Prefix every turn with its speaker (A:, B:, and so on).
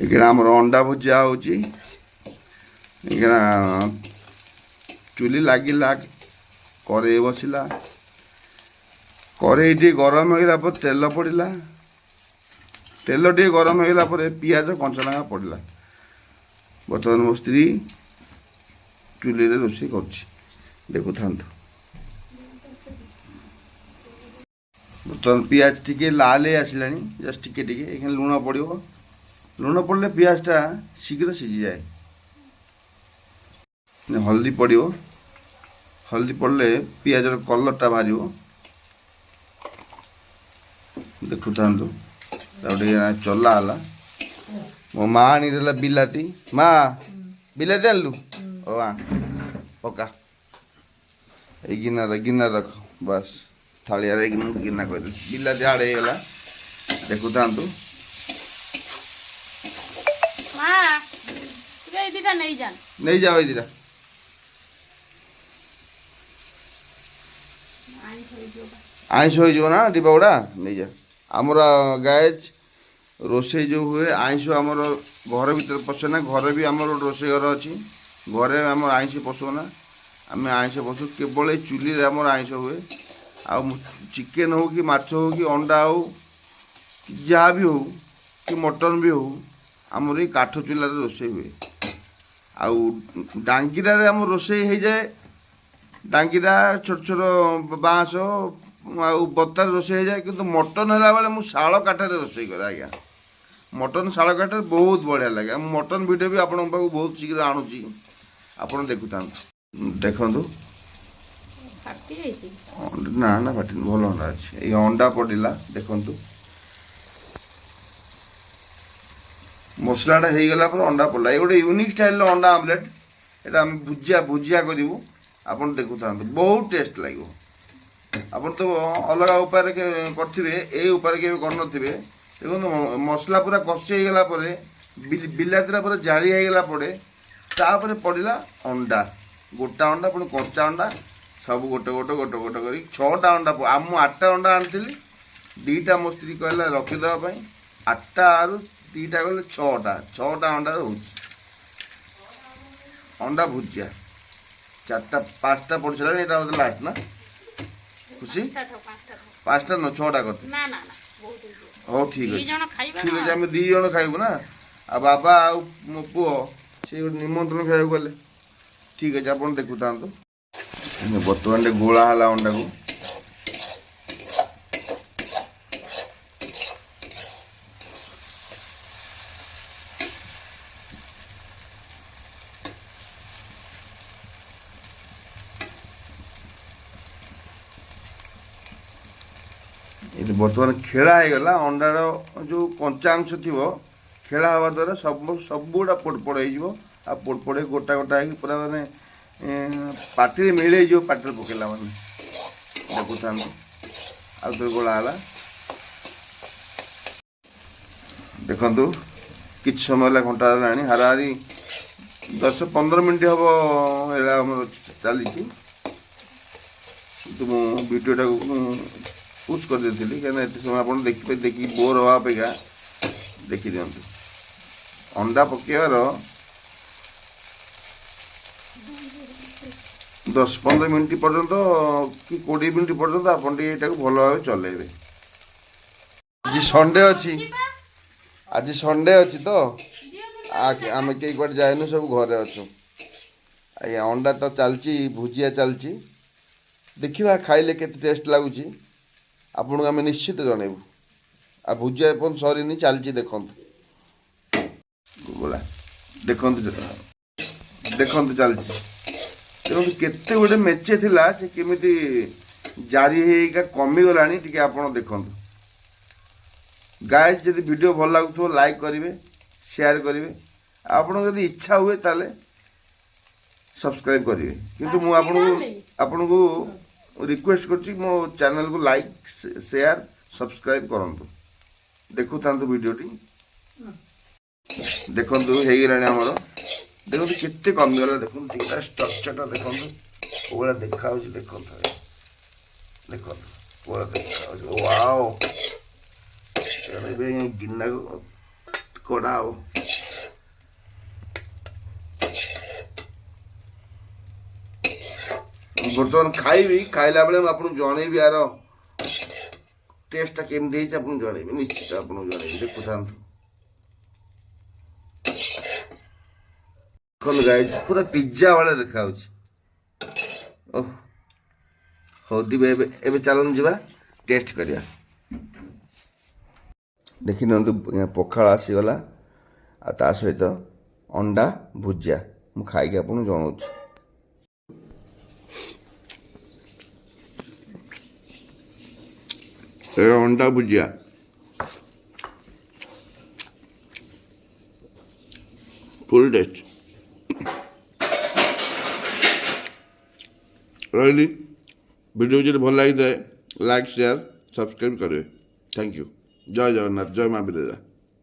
A: ଏଇନା ଆମର ଅଣ୍ଡା ଭୁଜିଆ ହେଉଛି। ଏଇନା ଚୁଲି ଲାଗିଲା, କରେଇ ବସିଲା, କରେଇ ଟିକେ ଗରମ ହେଇଗଲା ପରେ ତେଲ ପଡ଼ିଲା, ତେଲ ଟିକେ ଗରମ ହେଇଗଲା ପରେ ପିଆଜ କଞ୍ଚା ଲଙ୍କା ପଡ଼ିଲା। ବର୍ତ୍ତମାନ ମୋ ସ୍ତ୍ରୀ ଚୁଲିରେ ରୋଷେଇ କରୁଛି, ଦେଖୁଥାନ୍ତୁ। ବର୍ତ୍ତମାନ ପିଆଜ ଟିକେ ଲାଲ ହେଇ ଆସିଲାଣି, ଜଷ୍ଟ ଟିକେ ଟିକେ। ଏখানে ଲୁଣ ପଡ଼ିବ, ଲୁଣ ପଡ଼ିଲେ ପିଆଜଟା ଶୀଘ୍ର ସିଝିଯାଏ। ହଳଦୀ ପଡ଼ିବ, ହଳଦୀ ପଡ଼ିଲେ ପିଆଜର କଲର୍ଟା ବାହାରିବ, ଦେଖୁଥାନ୍ତୁ। ତାକୁ ଟିକେ ଚଲା ହେଲା। ମୋ ମା ଆଣିଦେଲା ବିଲାତି। ମା ବିଲାତି ଆଣିଲୁ, ଓ ପକା ଏଇ ଗିନା ରଖ, ବାସ୍ ଥାଳିଆରେ ଗିନା କରିଦେଲି। ବିଲାତି ଆଡ଼ ହେଇଗଲା, ଦେଖୁଥାନ୍ତୁ। ନେଇଯାଅ ଏଇ ଦିଟା। ଆଇଁଷ ହେଇଯିବ ନା ଡିବା ଗୁଡ଼ା, ନେଇଯା। ଆମର ଗାଏଜ୍ ରୋଷେଇ ଯେଉଁ ହୁଏ, ଆଇଁଷ ଆମର ଘର ଭିତରେ ପଶେ ନା। ଘରେ ବି ଆମର ରୋଷେଇ ଘର ଅଛି, ଘରେ ଆମର ଆଇଁଷ ପଶୁ ନା। ଆମେ ଆଇଁଷ ପଶୁ କେବଳ ଏଇ ଚୁଲିରେ ଆମର ଆଇଁଷ ହୁଏ। ଆଉ ଚିକେନ୍ ହେଉ କି ମାଛ ହେଉ କି ଅଣ୍ଡା ହେଉ ଯାହା ବି ହେଉ କି ମଟନ୍ ବି ହେଉ, ଆମର ଏଇ କାଠ ଚୁଲାରେ ରୋଷେଇ ହୁଏ। ଆଉ ଡାଙ୍ଗିରାରେ ଆମର ରୋଷେଇ ହେଇଯାଏ। ଡାଙ୍ଗିରା ଛୋଟ ଛୋଟ ବାଁଶ ଆଉ ବତାରେ ରୋଷେଇ ହେଇଯାଏ। କିନ୍ତୁ ମଟନ୍ ହେଲା ବେଳେ ମୁଁ ଶାଳ କାଠରେ ରୋଷେଇ କରେ ଆଜ୍ଞା। ମଟନ୍ ଶାଳ କାଠରେ ବହୁତ ବଢ଼ିଆ ଲାଗେ। ମୁଁ ମଟନ୍ ଭିଡ଼ିଓ ବି ଆପଣଙ୍କ ପାଖକୁ ବହୁତ ଶୀଘ୍ର ଆଣୁଛି, ଆପଣ ଦେଖୁଥାନ୍ତୁ। ଦେଖନ୍ତୁ, ନା ନା ଫାଟିନି, ଭଲ ଅଣ୍ଡା ଅଛି। ଏଇ ଅଣ୍ଡା ପଡ଼ିଲା, ଦେଖନ୍ତୁ। ମସଲାଟା ହେଇଗଲା ପରେ ଅଣ୍ଡା ପଡ଼ିଲା। ଏଇ ଗୋଟେ ୟୁନିକ୍ ଷ୍ଟାଇଲ୍ର ଅଣ୍ଡା ଆମଲେଟ୍। এটা ଆମେ ଭୁଜିଆ କରିବୁ, ଆପଣ ଦେଖୁଥାନ୍ତୁ, ବହୁତ ଟେଷ୍ଟ ଲାଗିବ। ଆପଣ ତ ଅଲଗା ଉପାୟରେ କରିଥିବେ, ଏଇ ଉପାୟରେ କେବେ କରିନଥିବେ। ଦେଖନ୍ତୁ, ମସଲା ପୁରା କଷି ହେଇଗଲା ପରେ, ବିଲାତିଟା ପୁରା ଜାରି ହେଇଗଲା ପରେ, ତାପରେ ପଡ଼ିଲା ଅଣ୍ଡା, ଗୋଟା ଅଣ୍ଡା, ପୁଣି କଞ୍ଚା ଅଣ୍ଡା, ସବୁ ଗୋଟେ କରି 6ଟା ଅଣ୍ଡା। ମୁଁ 8ଟା ଅଣ୍ଡା ଆଣିଥିଲି, 2ଟା ମୋ ସ୍ତ୍ରୀ କହିଲା ରଖିଦେବା ପାଇଁ। 8ଟାରୁ 2ଟା ଗଲେ 6ଟା ଅଣ୍ଡା ରହୁଛି ଅଣ୍ଡା ଭୁଜିଆ। 5ଟା ପଡ଼ିସାରିଲାଣି, ଏଇଟା ବୋଧେ ଲାଷ୍ଟ ନା? ଖୁସି 5ଟା ନୁହଁ, 6ଟା କରିଥିଲେ। ହଉ ଠିକ୍ ଅଛି, ଠିକ୍ ଅଛି। ଆମେ 2 ଜଣ ଖାଇବୁ ନା, ଆଉ ବାବା ଆଉ ମୋ ପୁଅ ସେ ଗୋଟେ ନିମନ୍ତ୍ରଣ ଖାଇବାକୁ ଗଲେ। ଠିକ୍ ଅଛି, ଆପଣ ଦେଖୁଥାନ୍ତୁ। ବର୍ତ୍ତମାନ ଟିକେ ଗୋଳା ହେଲା ଅଣ୍ଡାକୁ। ଏଠି ବର୍ତ୍ତମାନ ଖେଳା ହେଇଗଲା। ଅଣ୍ଡାର ଯେଉଁ କଞ୍ଚା ଅଂଶ ଥିବ, ଖେଳା ହେବା ଦ୍ୱାରା ସବୁଗୁଡ଼ା ପୋଡ଼ପୋଡ଼ ହେଇଯିବ। ଆଉ ପୋଡ଼ପୋଡ଼ ହେଇ ଗୋଟା ହେଇକି ପୁରା ମାନେ ପାଟିରେ ମିଳେଇଯିବ, ପାଟିରେ ପକେଇଲା ମାନେ। ଦେଖୁଥାନ୍ତୁ, ଆଉ ଥରେ ଗୋଳା ହେଲା। ଦେଖନ୍ତୁ, କିଛି ସମୟ ହେଲା ଘଣ୍ଟା ହେଲାଣି, ହାରାହାରି 10-15 ମିନିଟ୍ ହେବ ହେଲା ଆମର ଚାଲିଛି। କିନ୍ତୁ ମୁଁ ଭିଡ଼ିଓଟାକୁ ପୁସ୍ କରିଦେଇଥିଲି, କାହିଁକିନା ଏତେ ସମୟ ଆପଣ ଦେଖିକି ବୋର୍ ହେବା ଅପେକ୍ଷା ଦେଖିଦିଅନ୍ତୁ। ଅଣ୍ଡା ପକାଇବାର 10-15 ମିନିଟ୍ ପର୍ଯ୍ୟନ୍ତ କି 20 ମିନିଟ୍ ପର୍ଯ୍ୟନ୍ତ ଆପଣ ଟିକେ ଏଇଟାକୁ ଭଲ ଭାବେ ଚଲେଇବେ। ଆଜି ସଣ୍ଡେ ଅଛି ତ, ଆମେ କେହି କୁଆଡ଼େ ଯାଇନୁ, ସବୁ ଘରେ ଅଛୁ। ଆଜ୍ଞା, ଅଣ୍ଡା ତ ଚାଲିଛି, ଭୁଜିଆ ଚାଲିଛି। ଦେଖିବା ଖାଇଲେ କେତେ ଟେଷ୍ଟ ଲାଗୁଛି, ଆପଣଙ୍କୁ ଆମେ ନିଶ୍ଚିତ ଜଣେଇବୁ। ଆଉ ଭୁଜିଆ ଏପର୍ଯ୍ୟନ୍ତ ସରିନି, ଚାଲିଛି, ଦେଖନ୍ତୁ। ଦେଖନ୍ତୁ ଚାଲିଛି। ଦେଖନ୍ତୁ କେତେ ଗୋଟେ ମେଚେ ଥିଲା, ସେ କେମିତି ଜାରି ହେଇକା କମିଗଲାଣି, ଟିକେ ଆପଣ ଦେଖନ୍ତୁ। ଗାଇଜ୍, ଯଦି ଭିଡ଼ିଓ ଭଲ ଲାଗୁଥିବ ଲାଇକ୍ କରିବେ, ସେୟାର କରିବେ। ଆପଣଙ୍କ ଯଦି ଇଚ୍ଛା ହୁଏ ତାହେଲେ ସବସ୍କ୍ରାଇବ୍ କରିବେ। କିନ୍ତୁ ମୁଁ ଆପଣଙ୍କୁ ରିକ୍ୱେଷ୍ଟ କରୁଛି, ମୋ ଚ୍ୟାନେଲକୁ ଲାଇକ୍, ସେୟାର, ସବସ୍କ୍ରାଇବ୍ କରନ୍ତୁ। ଦେଖୁଥାନ୍ତୁ ଭିଡ଼ିଓଟି। ଦେଖନ୍ତୁ, ହେଇଗଲାଣି ଆମର। ଦେଖନ୍ତୁ କେତେ କମିଗଲା, ଦେଖନ୍ତୁ ଟିକେ ଷ୍ଟ୍ରକ୍ଚରଟା ଦେଖନ୍ତୁ, କୋଉଭଳିଆ ଦେଖାହେଉଛି। ଦେଖନ୍ତୁ, ପୁରା ଦେଖାହେଉଛି। ୱାଓ, ଏବେ ଗିନାକୁ କଡ଼ା ହବ। ବର୍ତ୍ତମାନ ଖାଇବି, ଖାଇଲା ବେଳେ ମୁଁ ଆପଣଙ୍କୁ ଜଣେଇବି ଆର ଟେଷ୍ଟଟା କେମିତି ହେଇଛି ଆପଣଙ୍କୁ ଜଣେଇବି, ନିଶ୍ଚିତ ଆପଣଙ୍କୁ ଜଣେଇବି। ଦେଖୁଥାନ୍ତୁ, ଦେଖନ୍ତୁ ଗାଇସ୍, ପୁରା ପିଜ୍ଜା ଭଳିଆ ଦେଖାଯାଉଛି। ଓହ, ହଉ ଦିବେ, ଏବେ ଏବେ ଚାଲନ୍ତୁ ଯିବା ଟେଷ୍ଟ କରିବା। ଦେଖିନିଅନ୍ତୁ, ପଖାଳ ଆସିଗଲା ଆଉ ତା ସହିତ ଅଣ୍ଡା ଭୁଜିଆ। ମୁଁ ଖାଇକି ଆପଣଙ୍କୁ ଜଣାଉଛି। ଏ ଅଣ୍ଡା ଭୁଜିଆ ଫୁଲ୍ ଟେଷ୍ଟ। ରହିଲି, ଭିଡ଼ିଓ ଯଦି ଭଲ ଲାଗିଥାଏ ଲାଇକ୍ ସେୟାର ସବସ୍କ୍ରାଇବ୍ କରିବେ। Thank you. ଜୟ ଜଗନ୍ନାଥ, ଜୟ ମା ବିରଜା।